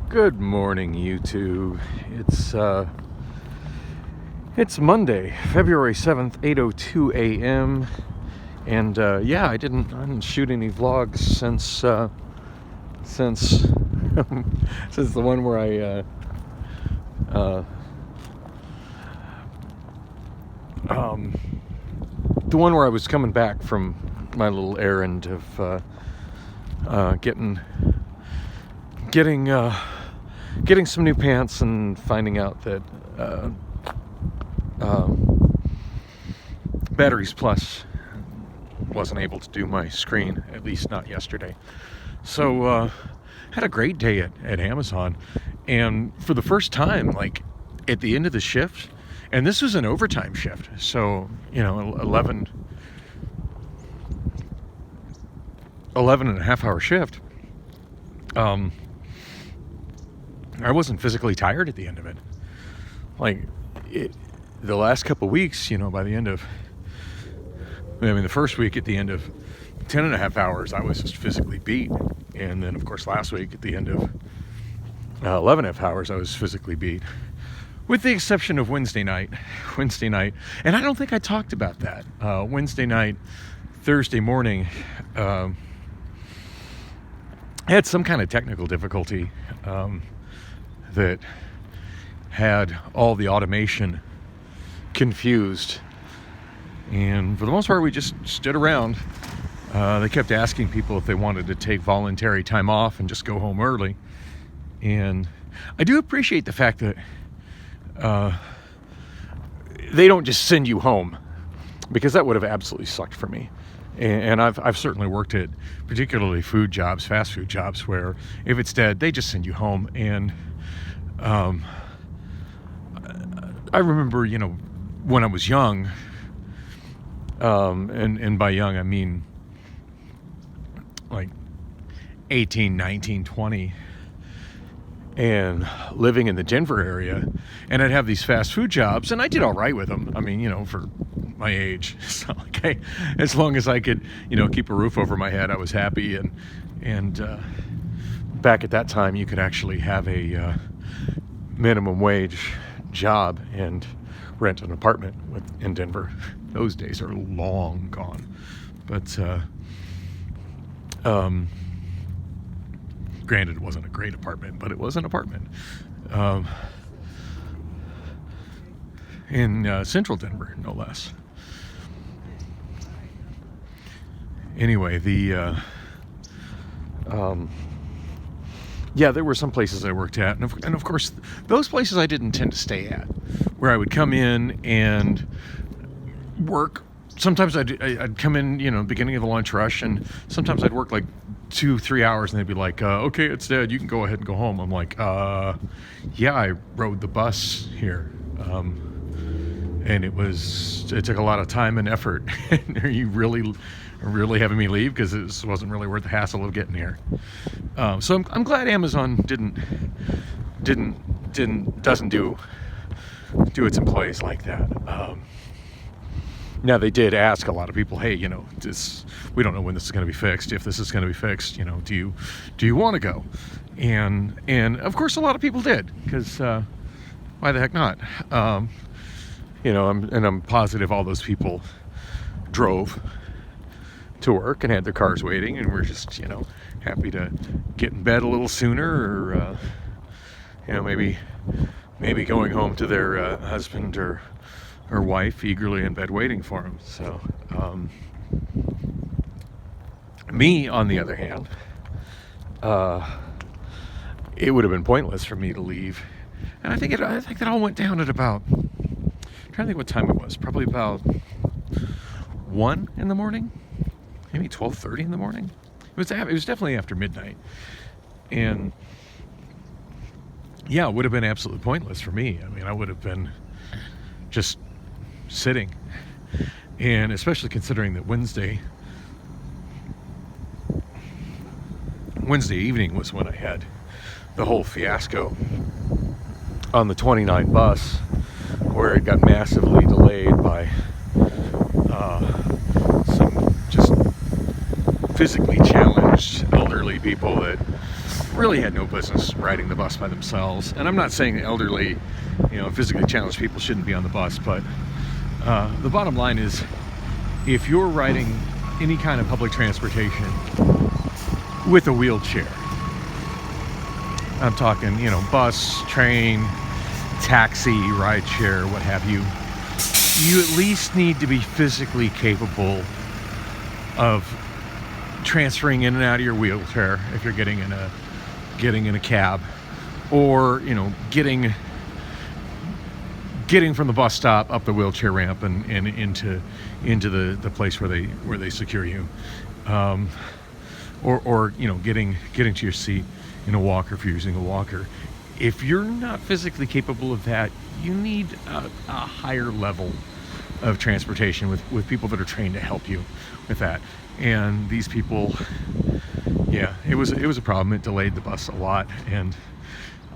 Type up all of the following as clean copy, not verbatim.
Good morning, YouTube. It's Monday, February 7th, 8:02 a.m. And I didn't shoot any vlogs since since the one where I was coming back from my little errand of getting some new pants and finding out that Batteries Plus wasn't able to do my screen, at least not yesterday. So had a great day at Amazon, and for the first time, like at the end of the shift, and this was an overtime shift, so 11 and a half hour shift. I wasn't physically tired at the end of it. The last couple of weeks, by the end of, the first week at the end of 10 and a half hours, I was just physically beat. And then, of course, last week at the end of 11 and a half hours, I was physically beat. With the exception of Wednesday night. And I don't think I talked about that. Wednesday night, Thursday morning, I had some kind of technical difficulty that had all the automation confused, and for the most part we just stood around. They kept asking people if they wanted to take voluntary time off and just go home early, and I do appreciate the fact that they don't just send you home, because that would have absolutely sucked for me. And I've certainly worked at particularly fast food jobs, where if it's dead, they just send you home. And I remember, when I was young, and by young I mean like 18, 19, 20, and living in the Denver area, and I'd have these fast food jobs, and I did all right with them. I mean, for my age, so okay, as long as I could, keep a roof over my head, I was happy. And back at that time, you could actually have a minimum wage job and rent an apartment in Denver. Those days are long gone, but granted, it wasn't a great apartment, but it was an apartment in central Denver, no less. Anyway, there were some places I worked at, and of course, those places I didn't tend to stay at, where I would come in and work. Sometimes I'd come in, beginning of the lunch rush, and sometimes I'd work like 2-3 hours, and they'd be like, okay, it's dead, you can go ahead and go home. I'm like, yeah, I rode the bus here. And it took a lot of time and effort. Are you really having me leave? Because it wasn't really worth the hassle of getting here. So I'm glad Amazon doesn't do its employees like that. Now, they did ask a lot of people, hey, we don't know when this is going to be fixed. If this is going to be fixed, do you want to go? And of course, a lot of people did, because why the heck not? I'm positive all those people drove to work and had their cars waiting, and were just, happy to get in bed a little sooner, or, maybe going home to their husband or wife eagerly in bed waiting for them. So, me, on the other hand, it would have been pointless for me to leave, and I think that all went down at about, I'm trying to think what time it was. Probably about 1 in the morning, maybe 12:30 in the morning. It was definitely after midnight, and yeah, it would have been absolutely pointless for me. I mean, I would have been just sitting, and especially considering that Wednesday evening was when I had the whole fiasco on the 29 bus, where it got massively delayed by some just physically challenged elderly people that really had no business riding the bus by themselves. And I'm not saying elderly, physically challenged people shouldn't be on the bus, but the bottom line is, if you're riding any kind of public transportation with a wheelchair, I'm talking, bus, train, taxi, rideshare, what have you, you at least need to be physically capable of transferring in and out of your wheelchair if you're getting in a cab, or getting from the bus stop up the wheelchair ramp and into the place where they secure you, or getting to your seat in a walker if you're using a walker. If you're not physically capable of that, you need a higher level of transportation with people that are trained to help you with that. And these people, it was a problem. It delayed the bus a lot, and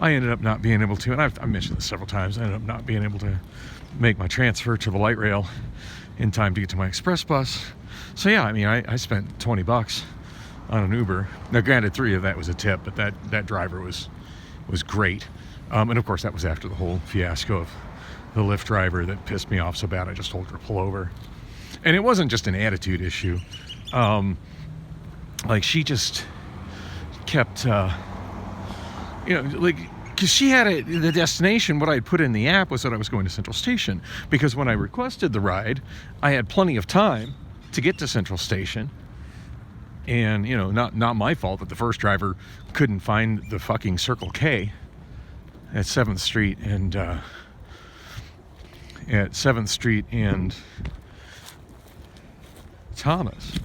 I ended up not being able to, and I've mentioned this several times, I ended up not being able to make my transfer to the light rail in time to get to my express bus. So I spent $20 on an Uber. Now granted, 3 of that was a tip, but that driver was great. And of course that was after the whole fiasco of the Lyft driver that pissed me off so bad I just told her to pull over. And it wasn't just an attitude issue. She just kept, because she had the destination, what I had put in the app was that I was going to Central Station. Because when I requested the ride, I had plenty of time to get to Central Station. And, not my fault that the first driver couldn't find the fucking Circle K at 7th Street and, Thomas.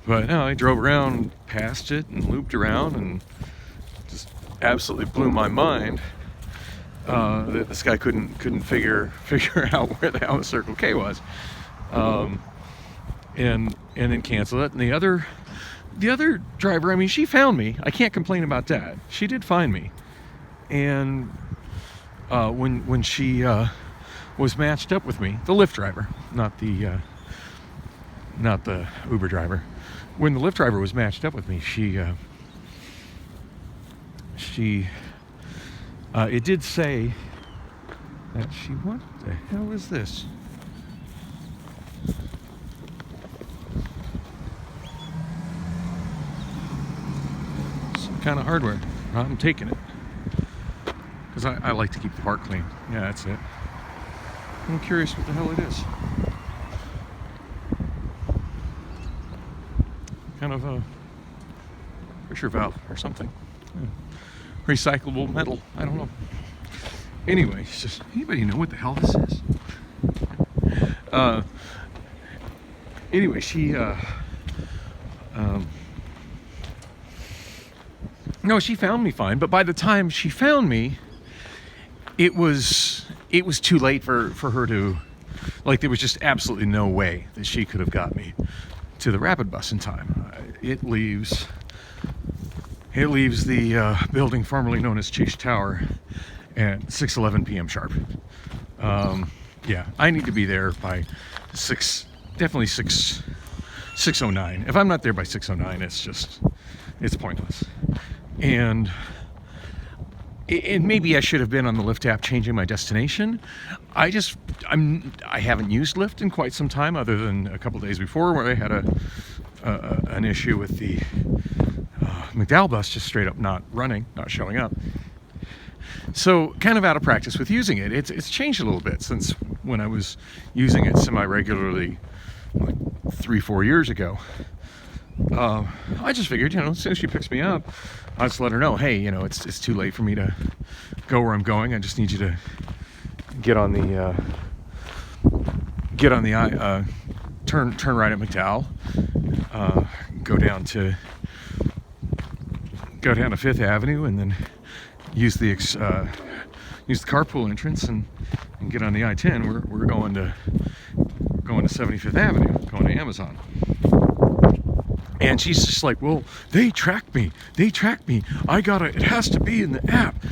But no, I drove around past it and looped around and just absolutely blew my mind that this guy couldn't figure out where the hell the Circle K was, and then cancel it. And the other driver, she found me. I can't complain about that. She did find me, and when she was matched up with me, the Lyft driver, not the Uber driver. When the Lyft driver was matched up with me, it did say that what the hell is this? Some kind of hardware. I'm taking it. Because I like to keep the park clean. Yeah, that's it. I'm curious what the hell it is. Kind of a pressure valve or something. Yeah. Recyclable metal. I don't know. Anyway, it's just, anybody know what the hell this is? Anyway, she no, she found me fine, but by the time she found me, it was too late for her to, there was just absolutely no way that she could have got me to the rapid bus in time. It leaves the building formerly known as Chase Tower at 6:11 p.m. sharp. I need to be there by 6:09. If I'm not there by 6:09, it's pointless. And maybe I should have been on the Lyft app changing my destination. I haven't used Lyft in quite some time, other than a couple days before where I had an issue with the McDowell bus just straight up not showing up. So kind of out of practice with using it. It's changed a little bit since when I was using it semi-regularly 3-4 years ago. I just figured, as soon as she picks me up, I'll just let her know, hey, it's too late for me to go where I'm going. I just need you to get on the turn right at McDowell, go down to 5th Avenue, and then use the carpool entrance and get on the I-10. We're going to 75th Avenue, going to Amazon. And she's just like, well, they tracked me. It has to be in the app.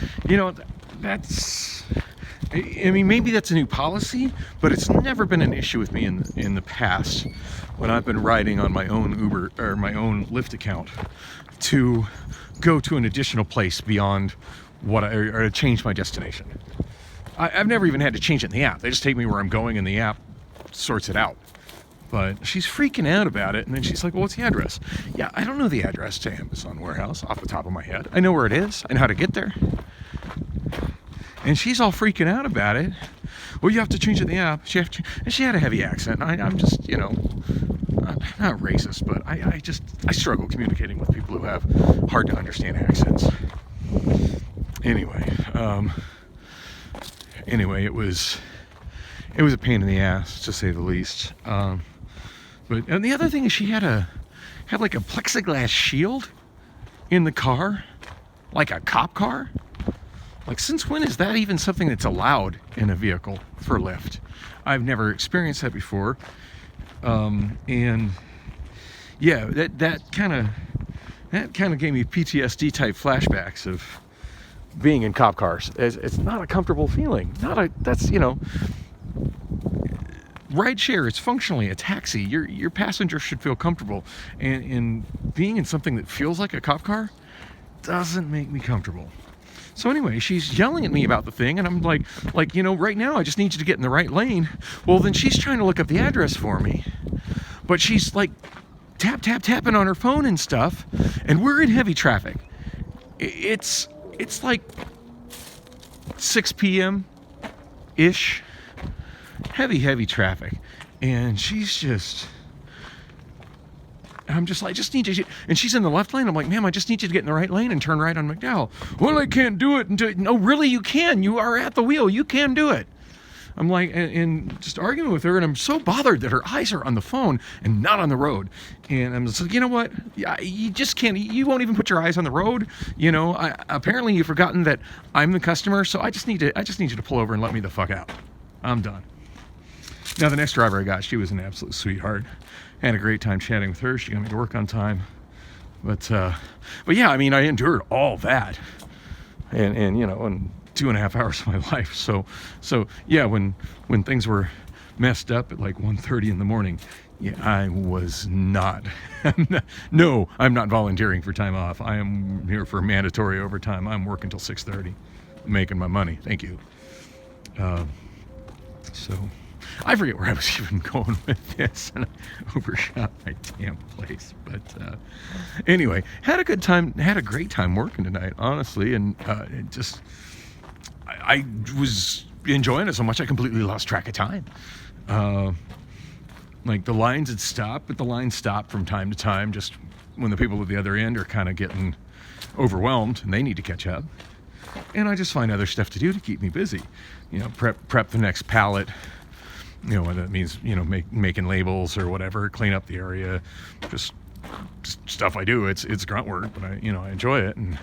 Maybe that's a new policy, but it's never been an issue with me in the past when I've been riding on my own Uber or my own Lyft account to go to an additional place beyond or to change my destination. I've never even had to change it in the app. They just take me where I'm going and the app sorts it out. But she's freaking out about it, and then she's like, well, what's the address? Yeah, I don't know the address to Amazon warehouse off the top of my head. I know where it is. I know how to get there. And she's all freaking out about it. Well, you have to change it in the app. And she had a heavy accent. I'm just, not racist, but I struggle communicating with people who have hard to understand accents. Anyway, it was a pain in the ass, to say the least. And the other thing is she had like a plexiglass shield in the car, like a cop car. Like, since when is that even something that's allowed in a vehicle for Lyft? I've never experienced that before. And yeah, that kind of gave me PTSD type flashbacks of being in cop cars. It's not a comfortable feeling. Rideshare is functionally a taxi. Your passenger should feel comfortable, and being in something that feels like a cop car doesn't make me comfortable. So anyway, she's yelling at me about the thing, and I'm like, right now I just need you to get in the right lane. Well, then she's trying to look up the address for me, but she's like tapping on her phone and stuff, and we're in heavy traffic. It's like 6 p.m. ish. Heavy traffic, and I'm just like, just need you, and she's in the left lane. I'm like, ma'am, I just need you to get in the right lane and turn right on McDowell. Well, I can't do it. No, really, you can. You are at the wheel. You can do it. I'm like, and just arguing with her, and I'm so bothered that her eyes are on the phone and not on the road. And I'm just like, you know what? You just can't. You won't even put your eyes on the road. Apparently you've forgotten that I'm the customer. So I just need you to pull over and let me the fuck out. I'm done. Now, the next driver I got, she was an absolute sweetheart. I had a great time chatting with her. She got me to work on time. But yeah, I endured all that. And in 2.5 hours of my life. So yeah, when things were messed up at like 1:30 in the morning, yeah, I was not. No, I'm not volunteering for time off. I am here for mandatory overtime. I'm working till 6:30, making my money. Thank you. So I forget where I was even going with this, and I overshot my damn place. But anyway, had a good time, had a great time working tonight, honestly, and I was enjoying it so much I completely lost track of time. Like, the lines had stopped, but the lines stop from time to time, just when the people at the other end are kind of getting overwhelmed and they need to catch up. And I just find other stuff to do to keep me busy. Prep the next pallet. Whether that means, making labels or whatever, clean up the area, just stuff I do. It's grunt work, but I enjoy it, and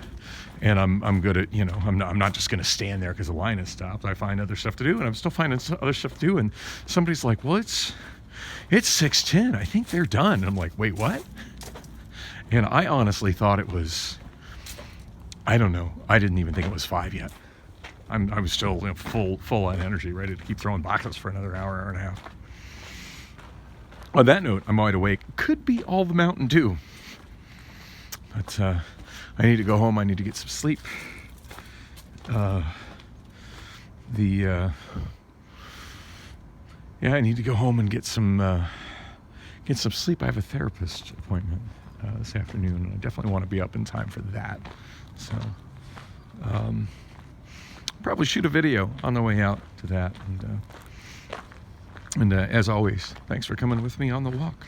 I'm good at, I'm not just going to stand there because the line has stopped. I find other stuff to do, and I'm still finding other stuff to do. And somebody's like, well, it's 6:10. I think they're done. And I'm like, wait, what? And I honestly thought it was, I don't know. I didn't even think it was 5 yet. I was still full on energy, ready to keep throwing boxes for another hour and a half. On that note, I'm wide awake. Could be all the Mountain Dew. But I need to go home. I need to get some sleep. I need to go home and get some sleep. I have a therapist appointment this afternoon, and I definitely want to be up in time for that. So, probably shoot a video on the way out to that. And as always, thanks for coming with me on the walk.